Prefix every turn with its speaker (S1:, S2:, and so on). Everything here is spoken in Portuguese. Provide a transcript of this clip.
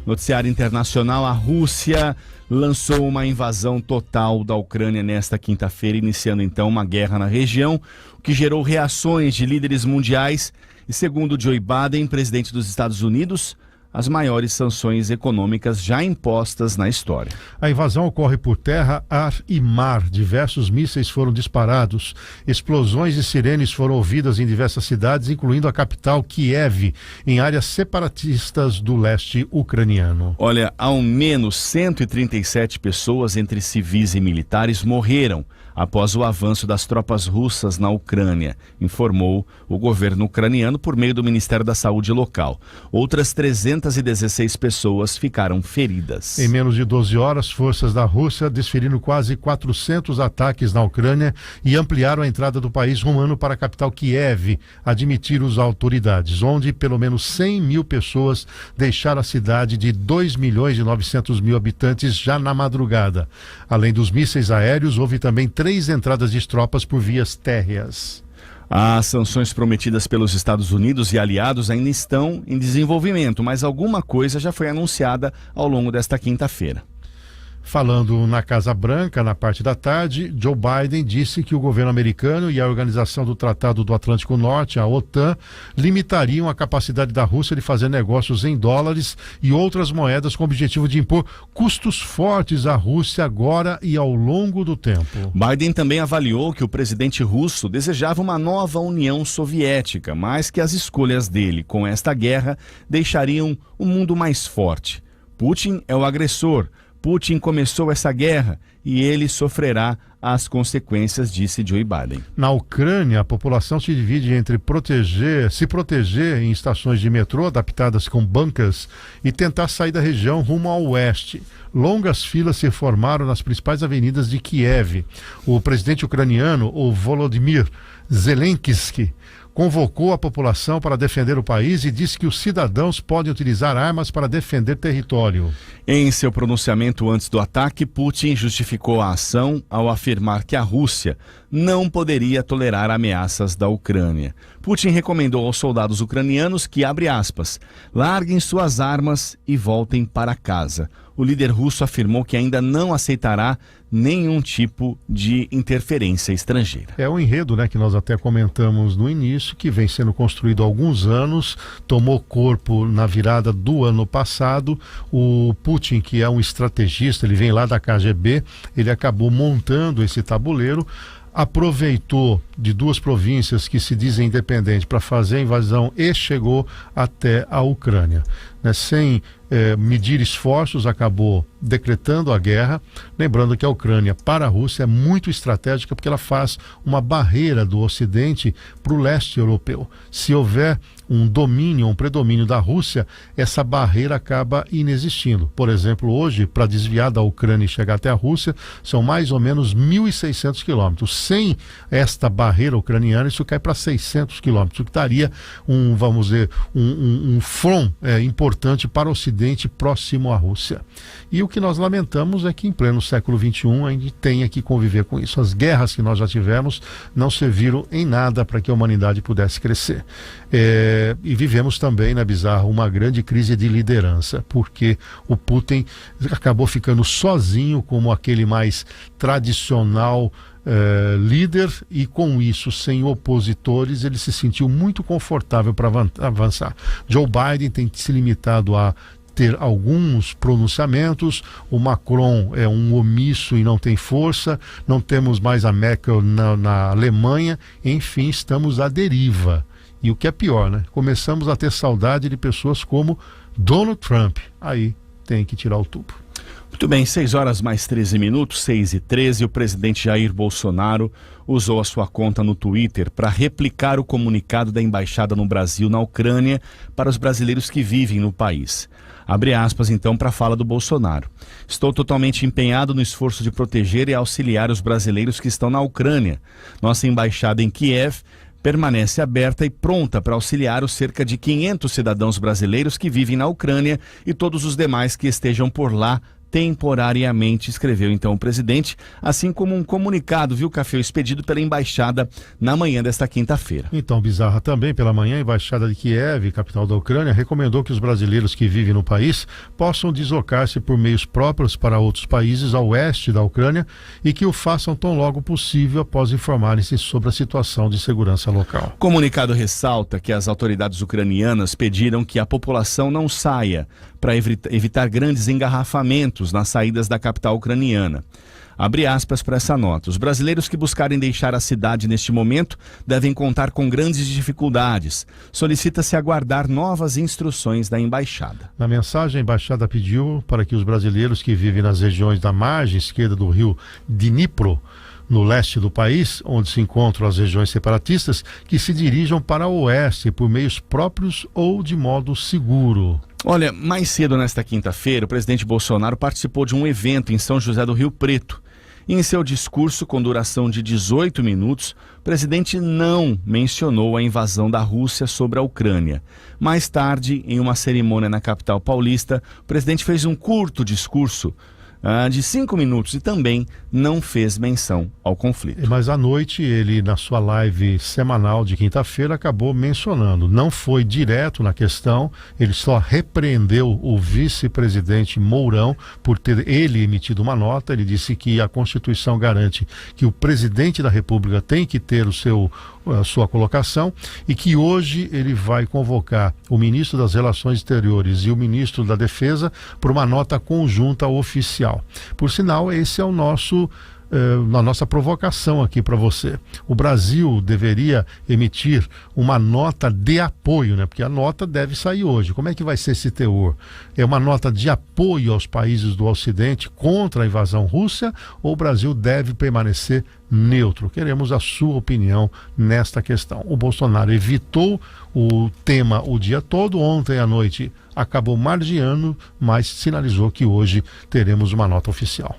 S1: Noticiário internacional: a Rússia lançou uma invasão total da Ucrânia nesta quinta-feira, iniciando então uma guerra na região, o que gerou reações de líderes mundiais e, segundo Joe Biden, presidente dos Estados Unidos, as maiores sanções econômicas já impostas na história.
S2: A invasão ocorre por terra, ar e mar. Diversos mísseis foram disparados. Explosões e sirenes foram ouvidas em diversas cidades, incluindo a capital Kiev, em áreas separatistas do leste ucraniano.
S1: Olha, ao menos 137 pessoas, entre civis e militares, morreram após o avanço das tropas russas na Ucrânia, informou o governo ucraniano por meio do Ministério da Saúde local. Outras 316 pessoas ficaram feridas.
S2: Em menos de 12 horas, forças da Rússia desferiram quase 400 ataques na Ucrânia e ampliaram a entrada do país rumando para a capital Kiev, admitiram as autoridades, onde pelo menos 100 mil pessoas deixaram a cidade de 2.900.000 habitantes já na madrugada. Além dos mísseis aéreos, houve também 3 entradas de tropas por vias térreas.
S1: As sanções prometidas pelos Estados Unidos e aliados ainda estão em desenvolvimento, mas alguma coisa já foi anunciada ao longo desta quinta-feira.
S2: Falando na Casa Branca, na parte da tarde, Joe Biden disse que o governo americano e a Organização do Tratado do Atlântico Norte, a OTAN, limitariam a capacidade da Rússia de fazer negócios em dólares e outras moedas com o objetivo de impor custos fortes à Rússia agora e ao longo do tempo.
S1: Biden também avaliou que o presidente russo desejava uma nova União Soviética, mas que as escolhas dele com esta guerra deixariam o mundo mais forte. Putin é o agressor. Putin começou essa guerra e ele sofrerá as consequências, disse Joe Biden.
S2: Na Ucrânia, a população se divide entre se proteger em estações de metrô adaptadas com bancas e tentar sair da região rumo ao oeste. Longas filas se formaram nas principais avenidas de Kiev. O presidente ucraniano, o Volodymyr Zelensky, convocou a população para defender o país e disse que os cidadãos podem utilizar armas para defender território.
S1: Em seu pronunciamento antes do ataque, Putin justificou a ação ao afirmar que a Rússia não poderia tolerar ameaças da Ucrânia. Putin recomendou aos soldados ucranianos que, abre aspas, larguem suas armas e voltem para casa. O líder russo afirmou que ainda não aceitará nenhum tipo de interferência estrangeira.
S2: É um enredo, que nós até comentamos no início, que vem sendo construído há alguns anos, tomou corpo na virada do ano passado. O Putin, que é um estrategista, ele vem lá da KGB, ele acabou montando esse tabuleiro, aproveitou de duas províncias que se dizem independentes para fazer a invasão e chegou até a Ucrânia. Sem medir esforços, acabou decretando a guerra. Lembrando que a Ucrânia, para a Rússia, é muito estratégica porque ela faz uma barreira do Ocidente para o leste europeu. Se houver um predomínio da Rússia, essa barreira acaba inexistindo. Por exemplo, hoje, para desviar da Ucrânia e chegar até a Rússia, são mais ou menos 1.600 quilômetros. Sem esta barreira ucraniana, isso cai para 600 quilômetros, o que daria um front importante para o Ocidente próximo à Rússia. E o que nós lamentamos é que em pleno século XXI a gente tenha que conviver com isso. As guerras que nós já tivemos não serviram em nada para que a humanidade pudesse crescer. E vivemos também, bizarro, uma grande crise de liderança, porque o Putin acabou ficando sozinho como aquele mais tradicional líder, e com isso, sem opositores, ele se sentiu muito confortável para avançar. Joe Biden tem se limitado a ter alguns pronunciamentos. O Macron é um omisso e não tem força. Não temos mais a Merkel na Alemanha. Enfim, estamos à deriva. E o que é pior, começamos a ter saudade de pessoas como Donald Trump. Aí tem que tirar o tubo.
S1: Muito bem, 6 horas mais 13 minutos, 6h13, o presidente Jair Bolsonaro usou a sua conta no Twitter para replicar o comunicado da embaixada no Brasil, na Ucrânia, para os brasileiros que vivem no país. Abre aspas, então, para a fala do Bolsonaro. Estou totalmente empenhado no esforço de proteger e auxiliar os brasileiros que estão na Ucrânia. Nossa embaixada em Kiev permanece aberta e pronta para auxiliar os cerca de 500 cidadãos brasileiros que vivem na Ucrânia e todos os demais que estejam por lá temporariamente, escreveu então o presidente, assim como um comunicado, viu, Café, expedido pela embaixada na manhã desta quinta-feira.
S2: Então, Bizarra, também pela manhã, a embaixada de Kiev, capital da Ucrânia, recomendou que os brasileiros que vivem no país possam deslocar-se por meios próprios para outros países ao oeste da Ucrânia e que o façam tão logo possível após informarem-se sobre a situação de segurança local.
S1: O comunicado ressalta que as autoridades ucranianas pediram que a população não saia para evitar grandes engarrafamentos nas saídas da capital ucraniana. Abre aspas para essa nota. Os brasileiros que buscarem deixar a cidade neste momento devem contar com grandes dificuldades. Solicita-se aguardar novas instruções da embaixada.
S2: Na mensagem, a embaixada pediu para que os brasileiros que vivem nas regiões da margem esquerda do rio Dnipro, no leste do país, onde se encontram as regiões separatistas, que se dirijam para o oeste por meios próprios ou de modo seguro.
S1: Olha, mais cedo nesta quinta-feira, o presidente Bolsonaro participou de um evento em São José do Rio Preto. E em seu discurso, com duração de 18 minutos, o presidente não mencionou a invasão da Rússia sobre a Ucrânia. Mais tarde, em uma cerimônia na capital paulista, o presidente fez um curto discurso de 5 minutos e também não fez menção ao conflito.
S2: Mas à noite ele, na sua live semanal de quinta-feira, acabou mencionando, não foi direto na questão, ele só repreendeu o vice-presidente Mourão por ter ele emitido uma nota. Ele disse que a Constituição garante que o presidente da República tem que ter a sua colocação e que hoje ele vai convocar o ministro das Relações Exteriores e o ministro da Defesa por uma nota conjunta oficial. Por sinal, esse é o nosso na nossa provocação aqui para você. O Brasil deveria emitir uma nota de apoio, né? Porque a nota deve sair hoje. Como é que vai ser esse teor? É uma nota de apoio aos países do Ocidente contra a invasão russa, ou o Brasil deve permanecer neutro? Queremos a sua opinião nesta questão. O Bolsonaro evitou o tema o dia todo. Ontem à noite acabou margeando, mas sinalizou que hoje teremos uma nota oficial.